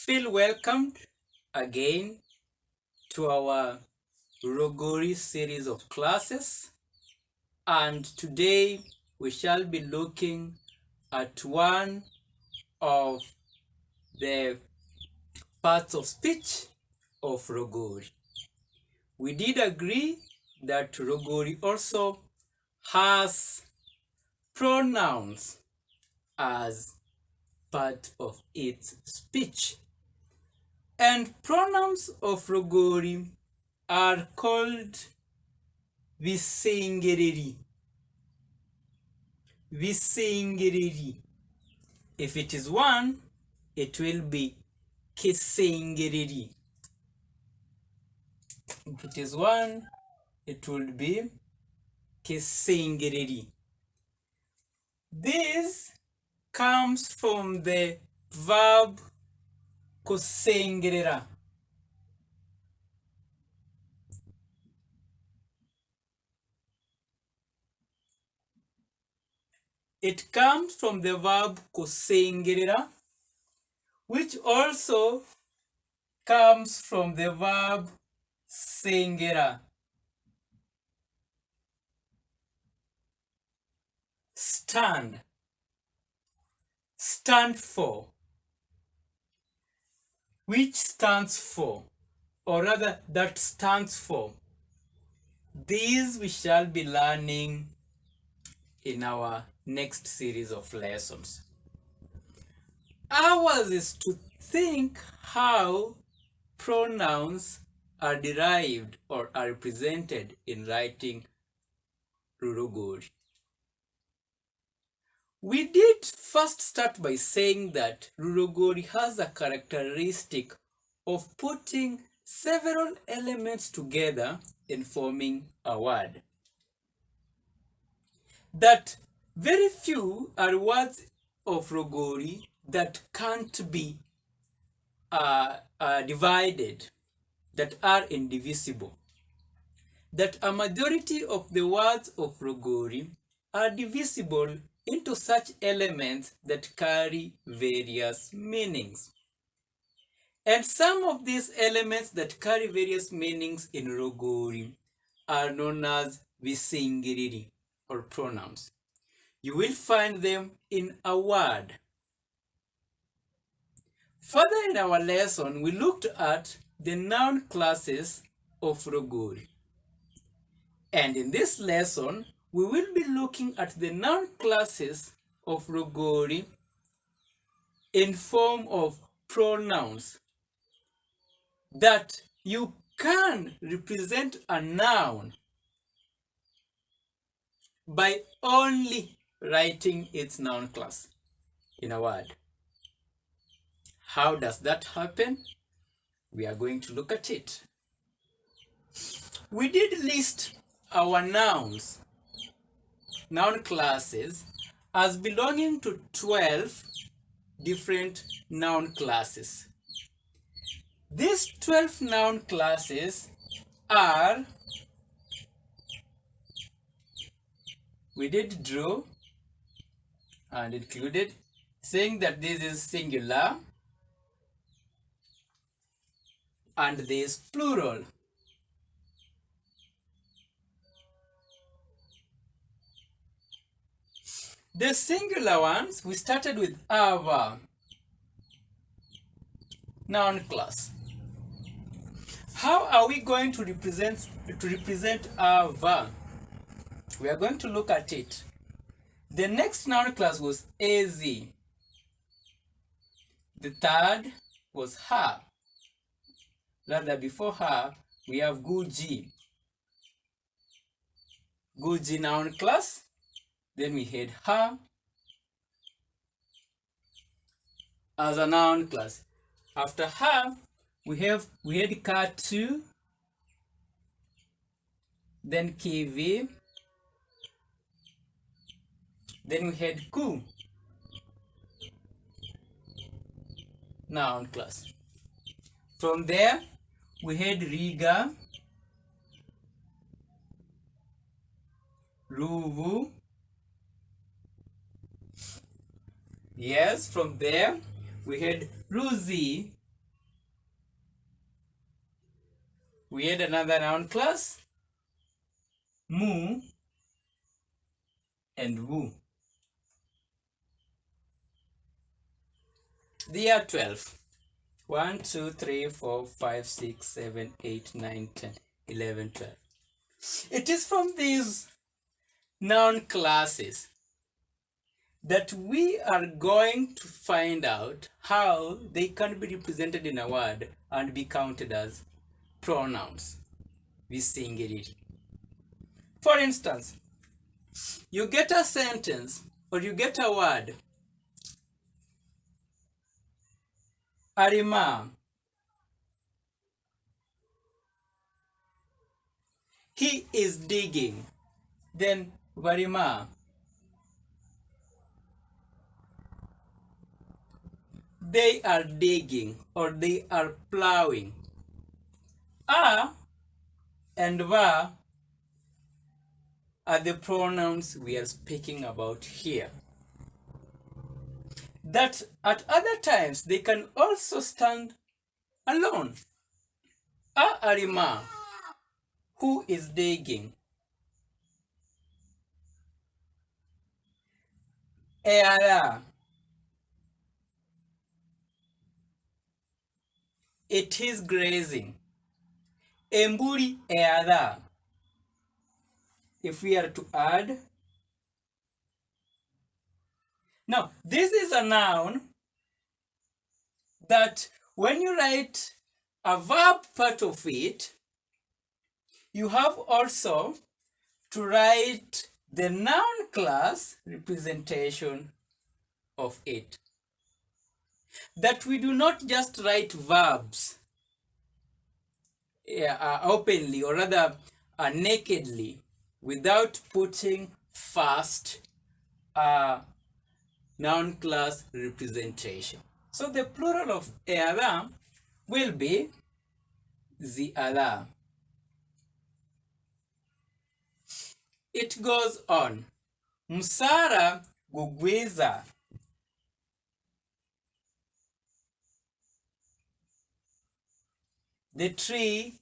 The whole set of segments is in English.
Feel welcomed again to our Lulogooli series of classes, and today we shall be looking at one of the parts of speech of Lulogooli. We did agree that Lulogooli also has pronouns as part of its speech. And pronouns of Lulogooli are called Visiingilili. Visiingilili. If it is one, it will be Visiingilili. If it is one, it will be Visiingilili. This comes from the verb kusengerera. It comes from the verb kusengerera, which also comes from the verb sengera. Stand. Stand for. Which stands for, or rather that stands for. These we shall be learning in our next series of lessons. Ours is to think how pronouns are derived or are represented in writing Lulogooli. We did first start by saying that Lulogooli has a characteristic of putting several elements together in forming a word. That very few are words of Lulogooli that can't be divided, that are indivisible. That a majority of the words of Lulogooli are divisible into such elements that carry various meanings. And some of these elements that carry various meanings in Lulogooli are known as Visiingilili or pronouns. You will find them in a word. Further in our lesson, we looked at the noun classes of Lulogooli. And in this lesson, we will be looking at the noun classes of Lulogooli in form of pronouns. That you can represent a noun by only writing its noun class in a word. How does that happen? We are going to look at it. We did list our nouns, noun classes, as belonging to 12 different noun classes. These 12 noun classes are, we did draw and included, saying that this is singular and this is plural. The singular ones, we started with our noun class. How are we going to represent our? We are going to look at it. The next noun class was AZ. The third was her. Rather, before her, we have Guji. Guji noun class. Then we had her as a noun class. After her, we had Katu, then KV, then we had Ku, noun class. From there, we had Riga, Ruvu. Yes, from there, we had Ruzi we had another noun class, mu and wu. They are 12. 1, 2, 3, 4, 5, 6, 7, 8, 9, 10, 11, 12. It is from these noun classes that we are going to find out how they can be represented in a word and be counted as pronouns. Visiingilili. For instance, you get a sentence or you get a word, arima. He is digging. Then varima. They are digging or they are plowing. A and va are the pronouns we are speaking about here. That at other times they can also stand alone. A arima, who is digging. Eara, it is grazing. Emburi eara. If we are to add, now this is a noun that when you write a verb part of it, you have also to write the noun class representation of it. That we do not just write verbs openly or rather nakedly without putting first noun class representation. So the plural of eara will be ziara. It goes on. Musara gugwiza. The tree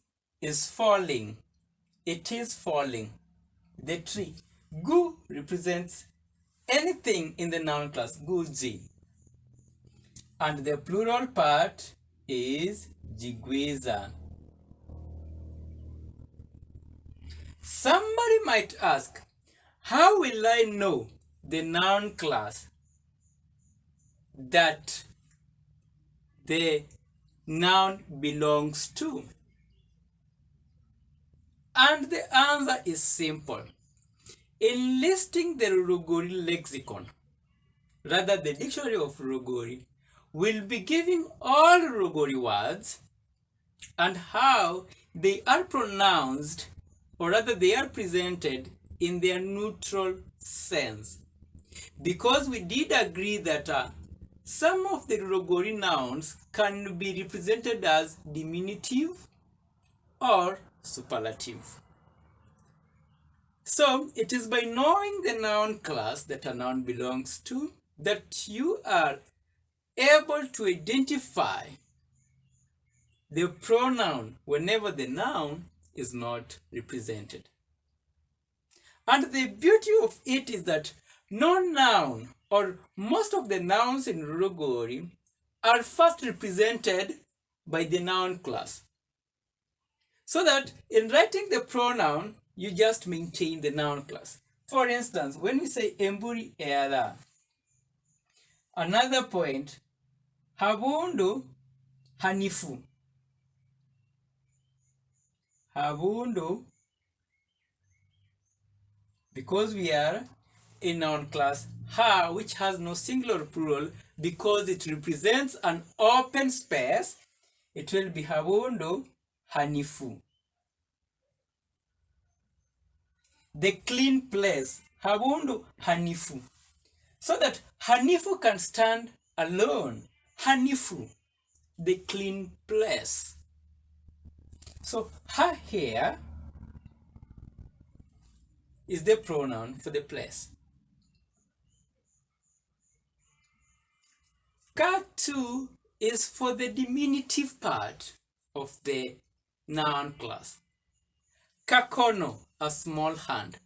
is falling. It is falling. The tree. Gu represents anything in the noun class. Guji. And the plural part is jigwiza. Somebody might ask, how will I know the noun class that the noun belongs to? And the answer is simple. In listing the Lulogooli lexicon, rather the dictionary of Lulogooli, will be giving all Lulogooli words and how they are pronounced, or rather they are presented in their neutral sense. Because we did agree that some of the Lulogooli nouns can be represented as diminutive or superlative. So it is by knowing the noun class that a noun belongs to that you are able to identify the pronoun whenever the noun is not represented. And the beauty of it is that no noun or most of the nouns in Lulogooli are first represented by the noun class. So that in writing the pronoun, you just maintain the noun class. For instance, when we say emburi eara, another point, habundu hanifu. Habundu, because we are in noun class ha, which has no singular plural, because it represents an open space, it will be habundu hanifu. The clean place, habundu hanifu. So that hanifu can stand alone. Hanifu, the clean place. So ha here is the pronoun for the place. Ka too is for the diminutive part of the noun class. Kakono, a small hand.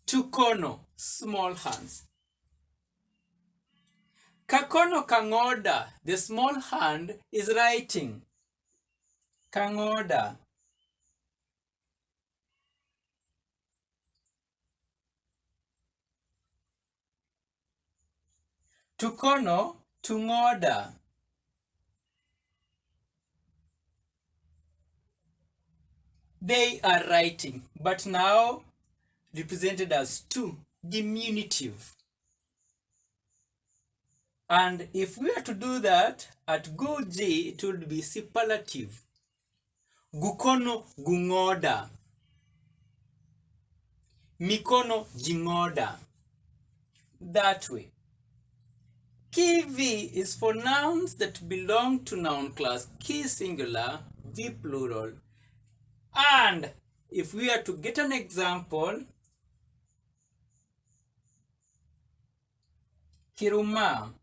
Tukono, small hands. Kakono kangoda, the small hand is writing. Kangoda. Tukono, tungoda. They are writing, but now represented as two, diminutive. And if we are to do that, at Guji, it would be superlative. Gukono gungoda. Mikono jingoda. That way. Key V is for nouns that belong to noun class key singular, V plural. And if we are to get an example, kiruma,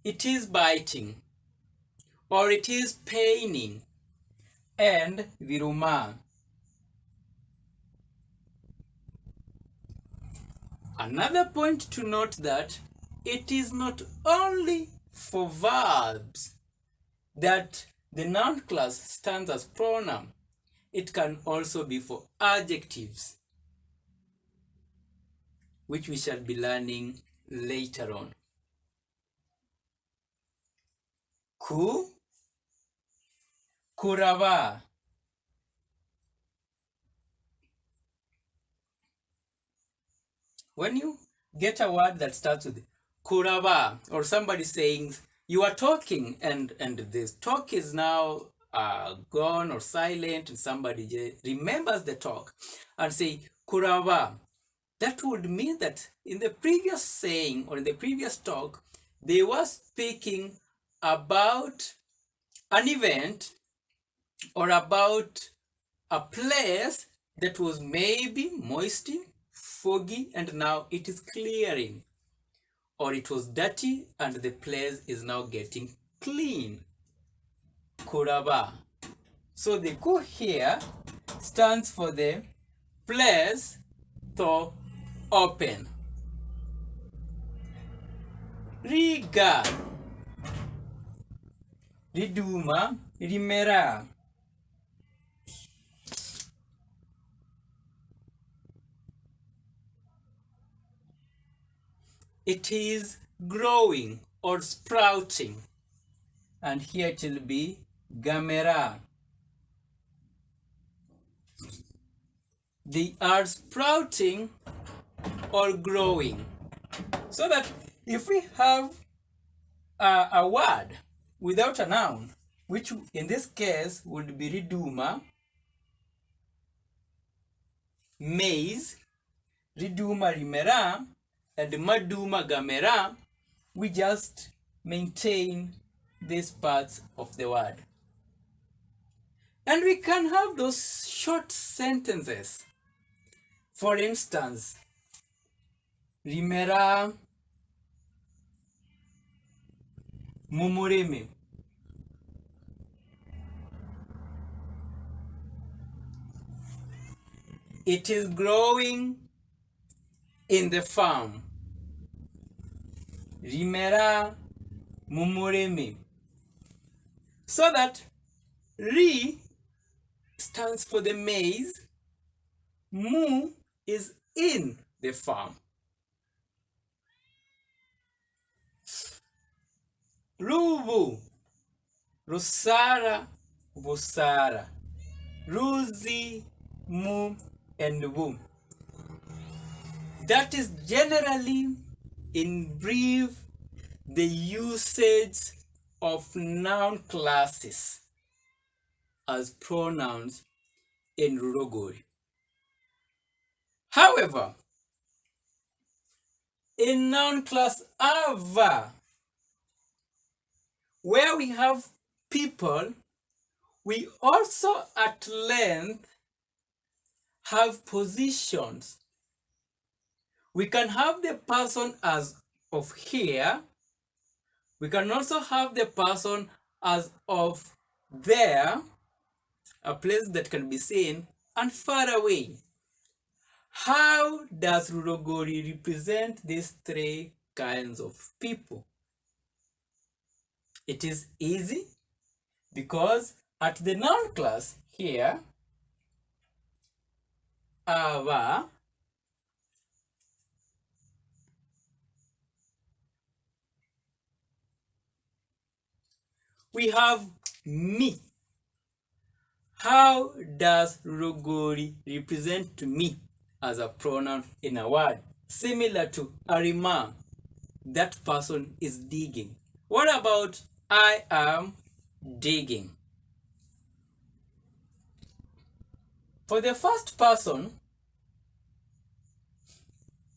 it is biting, or it is paining, and viruma. Another point to note that it is not only for verbs that the noun class stands as pronoun. It can also be for adjectives, which we shall be learning later on. Ku, kurava. When you get a word that starts with kurava, or somebody saying you are talking and this talk is now gone or silent, and somebody remembers the talk and say kurava, that would mean that in the previous saying or in the previous talk, they were speaking about an event or about a place that was maybe moisty, foggy, and now it is clearing. Or it was dirty and the place is now getting clean. Kuraba. So the ku here stands for the place to open. Riga. Riduma. Rimera. It is growing or sprouting. And here it will be gamera. They are sprouting or growing. So that if we have a word without a noun, which in this case would be riduma, maize, riduma rimera, and maduma gamera, we just maintain these parts of the word. And we can have those short sentences. For instance, rimera mumurimi. It is growing in the farm. Rimera mumurimi. So that ri stands for the maize, mu is in the farm. Rubu, rusara, busara, ruzi, mu, and wu. That is generally, in brief, the usage of noun classes as pronouns in Lulogooli. However, in noun class ava, where we have people, we also at length have positions. We can have the person as of here. We can also have the person as of there, a place that can be seen, and far away. How does Lulogooli represent these three kinds of people? It is easy because at the noun class here, aba, we have me. How does Lulogooli represent me as a pronoun in a word? Similar to arima, that person is digging. What about I am digging? For the first person,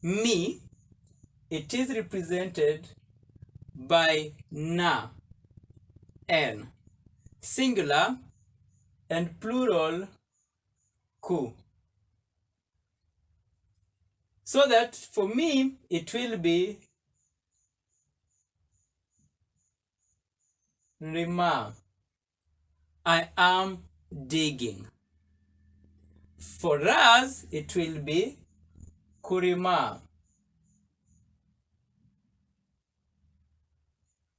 me, it is represented by na, n, singular and plural ku. So that for me, it will be rima. I am digging. For us, it will be kurima.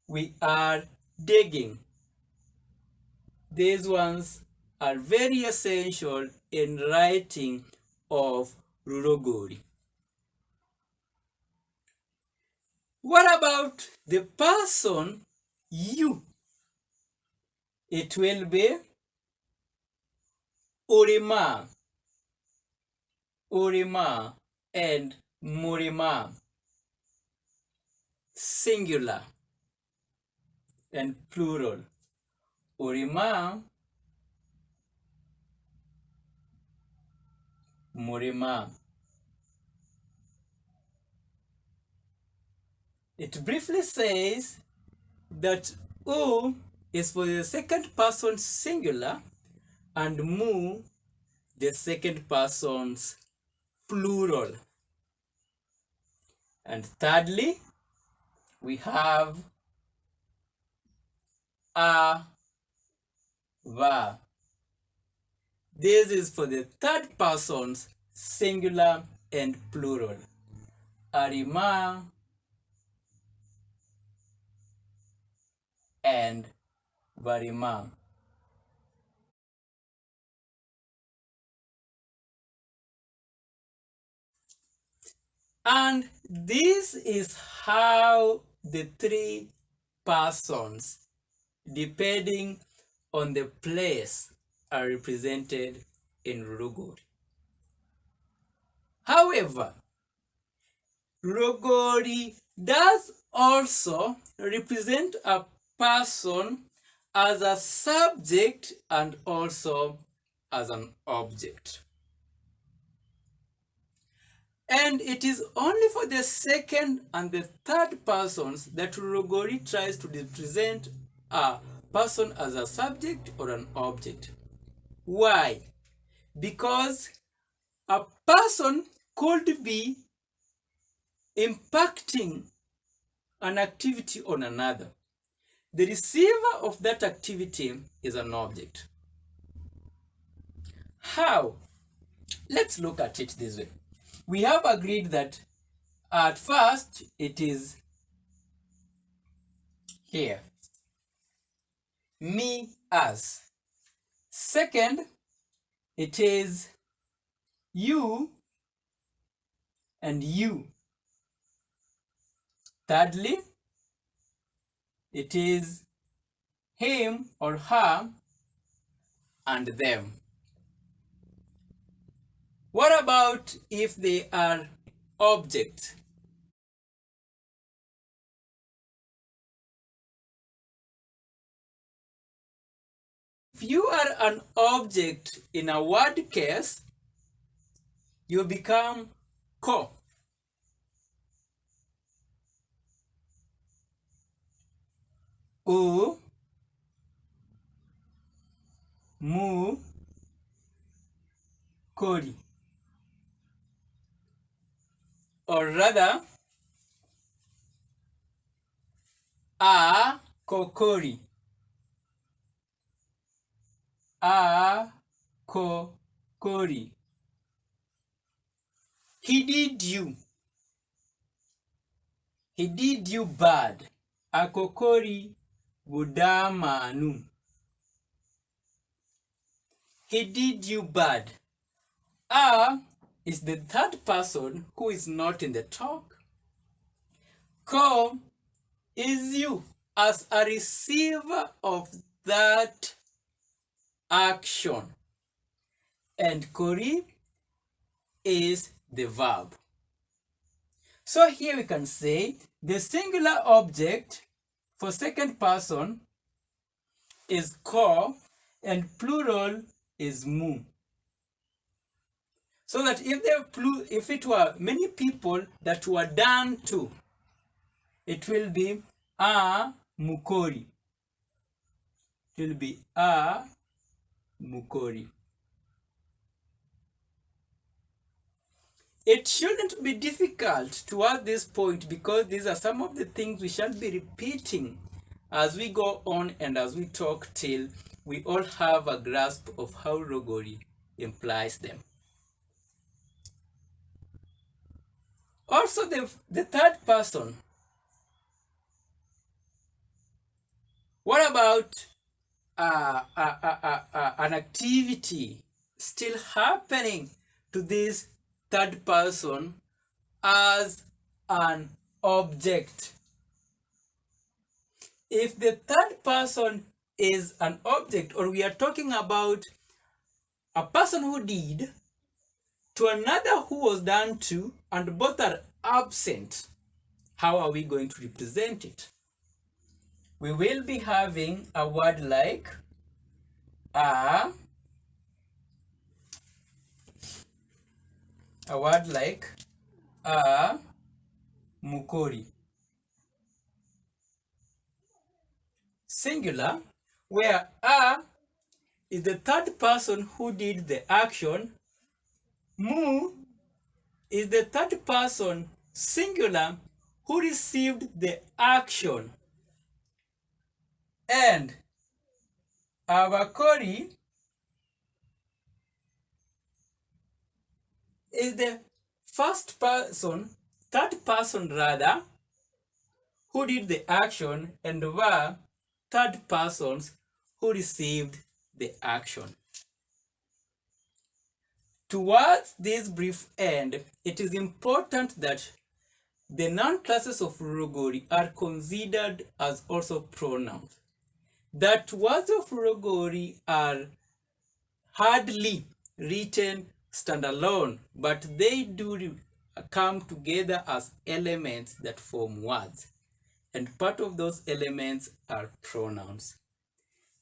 We are digging. These ones are very essential in writing of Lulogooli. What about the person you? It will be urima, urima and murima, singular and plural. Urima, murima. It briefly says that u is for the second person singular and mu the second person's plural. And thirdly, we have a, va. This is for the third person's singular and plural. Arima and varima. And this is how the three persons, depending on the place, are represented in Lulogooli. However, Lulogooli does also represent a person as a subject and also as an object. And it is only for the second and the third persons that Lulogooli tries to represent a person as a subject or an object. Why? Because a person could be impacting an activity on another. The receiver of that activity is an object. How? Let's look at it this way. We have agreed that at first it is here. Me, us. Second, it is you and you. Thirdly, it is him or her and them. What about if they are objects? If you are an object in a word case, you become ko. U, mu, kori. Or rather, a kokori. akokori. He did you. He did you bad. Akokori budamanu. He did you bad. Is the third person who is not in the talk. Ko is you as a receiver of that action. And kori is the verb. So here we can say the singular object for second person is ko and plural is mu. So that if it were many people that were done to, it will be a mukori. It will be a mukori. It shouldn't be difficult toward this point because these are some of the things we shall be repeating as we go on and as we talk till we all have a grasp of how Rogori implies them. Also, the third person. What about an activity still happening to this third person as an object? If the third person is an object, or we are talking about a person who did to another who was done to, and both are absent, how are we going to represent it? We will be having a word like a mukori. Singular, where a is the third person who did the action. Mu is the third person singular who received the action. And abakori is the third person rather, who did the action, and were third persons who received the action. Towards this brief end, it is important that the noun classes of Rogori are considered as also pronouns. That words of Rogori are hardly written standalone, but they do come together as elements that form words. And part of those elements are pronouns.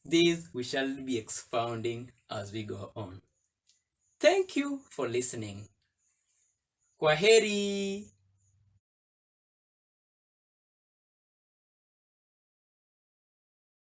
These we shall be expounding as we go on. Thank you for listening. Kwaheri.